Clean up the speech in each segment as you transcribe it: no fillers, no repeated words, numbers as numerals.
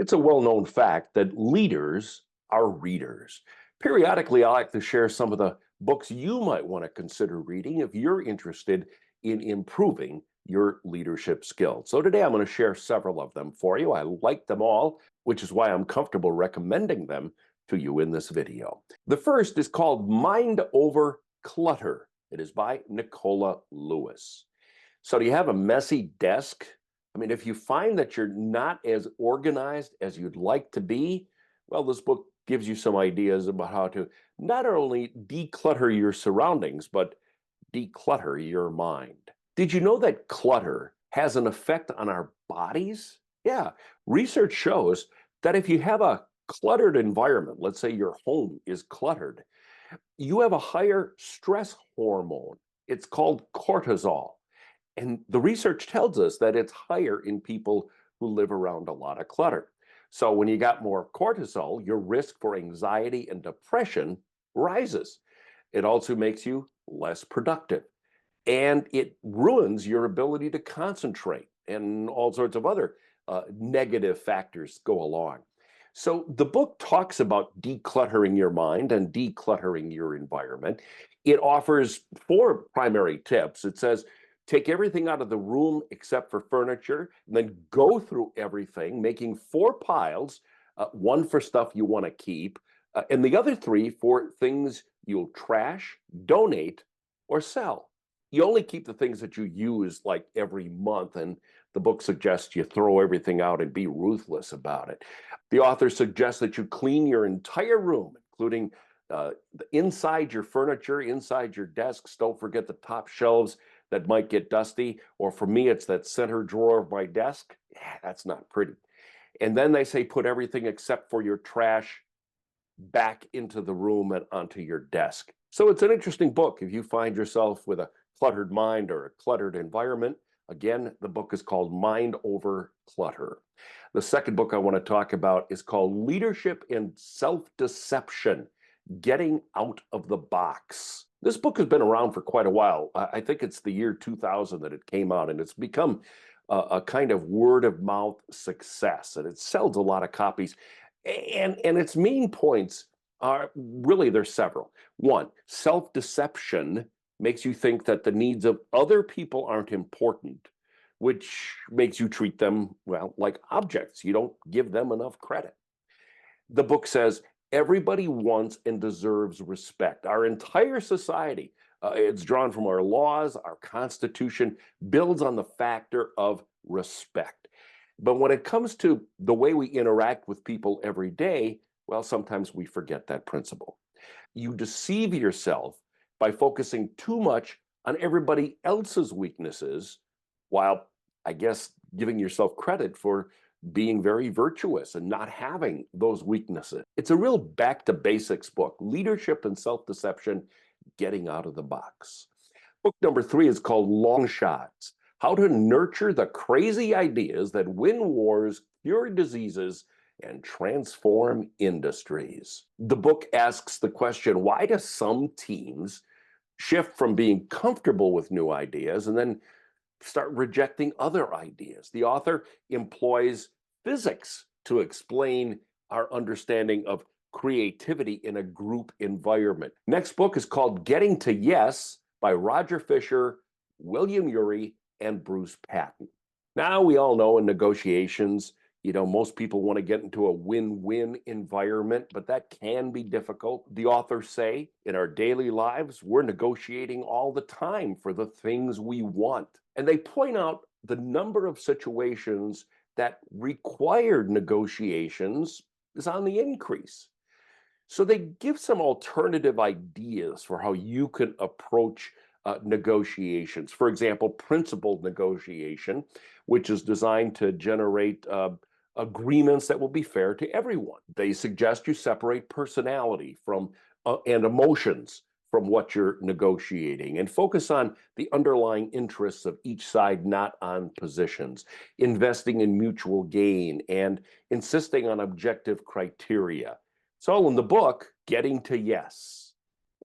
It's a well-known fact that leaders are readers. Periodically, I like to share some of the books you might want to consider reading if you're interested in improving your leadership skills. So today I'm going to share several of them for you. I like them all, which is why I'm comfortable recommending them to you in this video. The first is called Mind Over Clutter. It is by Nicola Lewis. So do you have a messy desk? I mean, if you find that you're not as organized as you'd like to be, well, this book gives you some ideas about how to not only declutter your surroundings, but declutter your mind. Did you know that clutter has an effect on our bodies? Yeah, research shows that if you have a cluttered environment, let's say your home is cluttered, you have a higher stress hormone. It's called cortisol. And the research tells us that it's higher in people who live around a lot of clutter. So when you got more cortisol, your risk for anxiety and depression rises. It also makes you less productive. And it ruins your ability to concentrate, and all sorts of other negative factors go along. So the book talks about decluttering your mind and decluttering your environment. It offers four primary tips. It says, take everything out of the room except for furniture, and then go through everything, making four piles, one for stuff you want to keep, and the other three for things you'll trash, donate, or sell. You only keep the things that you use like every month, and the book suggests you throw everything out and be ruthless about it. The author suggests that you clean your entire room, including inside your furniture, inside your desks. Don't forget the top shelves that might get dusty. Or for me, it's that center drawer of my desk. Yeah, that's not pretty. And then they say put everything except for your trash back into the room and onto your desk. So it's an interesting book if you find yourself with a cluttered mind or a cluttered environment. Again, the book is called Mind Over Clutter. The second book I want to talk about is called Leadership and Self-Deception: Getting Out of the Box. This book has been around for quite a while. I think it's the year 2000 that it came out, and it's become a kind of word of mouth success, and it sells a lot of copies. And its main points are really, there's several. One, self-deception makes you think that the needs of other people aren't important, which makes you treat them, well, like objects. You don't give them enough credit. The book says everybody wants and deserves respect. Our entire society, it's drawn from our laws, our Constitution, builds on the factor of respect. But when it comes to the way we interact with people every day, well, sometimes we forget that principle. You deceive yourself by focusing too much on everybody else's weaknesses, while, I guess, giving yourself credit for being very virtuous and not having those weaknesses. It's a real back to basics book, Leadership and Self-Deception: Getting Out of the Box. Book number 3 is called Long Shots: How to Nurture the Crazy Ideas That Win Wars, Cure Diseases, and Transform Industries. The book asks the question, why do some teams shift from being comfortable with new ideas and then start rejecting other ideas? The author employs physics to explain our understanding of creativity in a group environment. Next book is called Getting to Yes by Roger Fisher, William Ury, and Bruce Patton. Now, we all know in negotiations, most people want to get into a win-win environment, but that can be difficult. The authors say in our daily lives, we're negotiating all the time for the things we want. And they point out the number of situations that required negotiations is on the increase. So they give some alternative ideas for how you can approach negotiations. For example, principled negotiation, which is designed to generate agreements that will be fair to everyone. They suggest you separate personality from and emotions from what you're negotiating, and focus on the underlying interests of each side, not on positions, investing in mutual gain, and insisting on objective criteria. It's all in the book, Getting to Yes.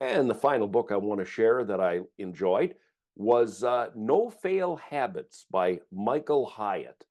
And the final book I want to share that I enjoyed was No Fail Habits by Michael Hyatt.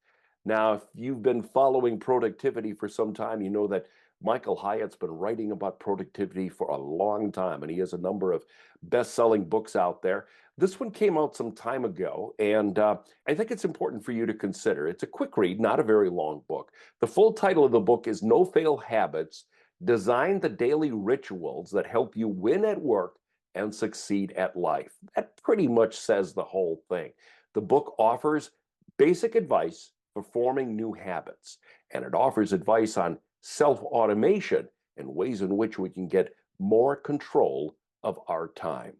Now, if you've been following productivity for some time, you know that Michael Hyatt's been writing about productivity for a long time, and he has a number of best-selling books out there. This one came out some time ago, and I think it's important for you to consider. It's a quick read, not a very long book. The full title of the book is No Fail Habits: Design the Daily Rituals That Help You Win at Work and Succeed at Life. That pretty much says the whole thing. The book offers basic advice for forming new habits, and it offers advice on self-automation and ways in which we can get more control of our time.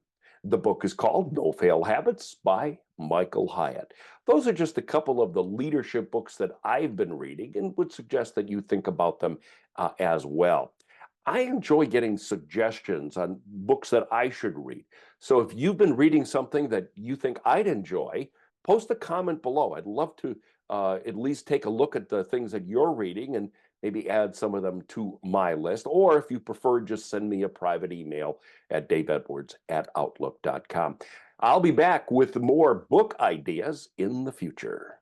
The book is called No Fail Habits by Michael Hyatt. Those are just a couple of the leadership books that I've been reading and would suggest that you think about them as well. I enjoy getting suggestions on books that I should read. So if you've been reading something that you think I'd enjoy, post a comment below. I'd love to at least take a look at the things that you're reading and maybe add some of them to my list. Or if you prefer, just send me a private email at daveedwards@outlook.com. I'll be back with more book ideas in the future.